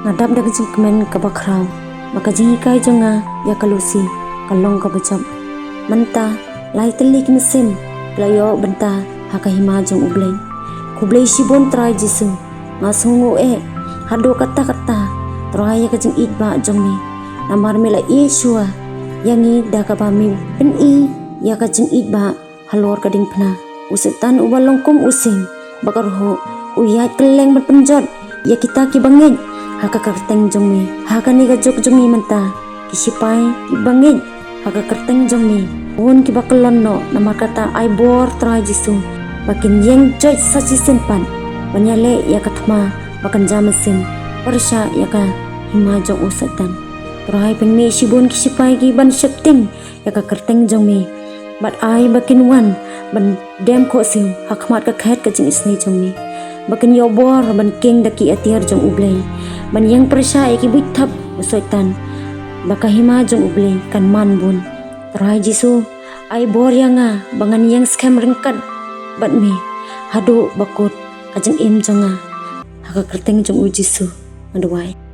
ngadap dak jing kemen ka bakrau maka jing kai jonga ya kalusi kalong ka bacap menta lai telik mesin playo benta haka hima jong ublay kublay shibon try jisu ngasungu hado kata-kata try ka jing idba jong mi namar mela Yeshua yangi da ka bami pen ya ka jing idba halor ka ding pna usetan ubalongkum using bakar ho uyat keleng berpenjot ya kita ki bangit haka kerteng jong mi haka ni gajok jong mi menta kisipai ki bangit haka kerteng jong mi un ki bakelon no namar kata ai bor try jisu bakin yeng joy sachi simpan banyale ya katma bakan jamesin persya ya ka hima jong usatan try peng mi shibun kisipai ki ban septing ya ka kerteng jong mi bat ai bakin wan ban dem ko sim hakmat ka khet ka jing isni jong mi bakin yo bor ban king daki atiar jong ublay ban yang persya ki buithap usoitan baka hima jong ublay kan man bun try jisu ai bor yanga bangan yang scam rengkat bat mi hadu bakut kajeng im jonga haka kerteng jong u jisu aduai